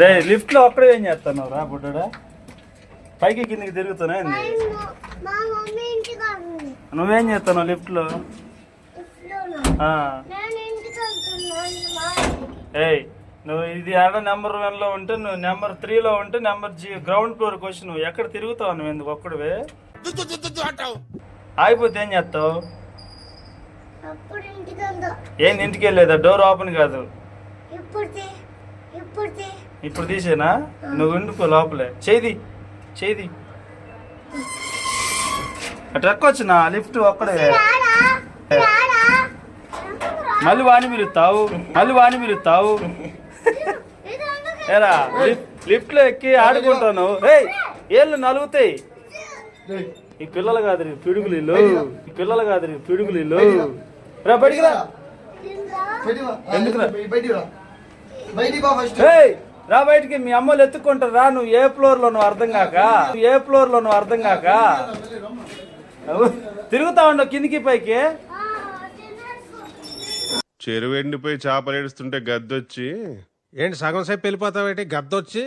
రే lift లో ఒక్కడే ఏం చేస్తాను రా బుడ్డా? పైకి కిందికి తిరుగుతున్నా నువ్వేం చేస్తావు లిఫ్ట్ లో? ఏయ్ నువ్వు ఇది ఆడ నెంబర్ 1 లో ఉంటే, నువ్వు నెంబర్ 3 లో ఉంటే, నెంబర్ గ్రౌండ్ ఫ్లోర్ వచ్చి నువ్వు ఎక్కడ తిరుగుతావు? నువ్వు ఎందుకు ఒక్కడివే ఆగిపోతే ఏం చేస్తావు? ఏంది ఇంటికి వెళ్ళేదా? డోర్ ఓపెన్ కాదు. ఇప్పుడు తీసేనా? నువ్వు ఉండుకో లోపలే. చేది ట్రక్ వచ్చిన లిఫ్ట్ ఒక్కడే. మళ్ళీ వాణి పిలుస్తావు ఏరా? లిఫ్ట్ లో ఎక్కి ఆడుకుంటాను. ఏళ్ళు నలుగుతాయి. ఈ పిల్లలు కాదు పిడుగులు రా బయటికి రా. ఎందుకు రా బయటికి? మీ అమ్మలు ఎత్తుకుంటారు రా. నువ్వు ఏ ఫ్లోర్ లో నువ్వు అర్థం కాక తిరుగుతా ఉండవు కిందికి పైకి. చెరువు ఎండిపోయి చేపలు ఏడుస్తుంటే గద్దొచ్చి ఏంటి సగం సేపు వెళ్ళిపోతావేంటి? గద్దొచ్చి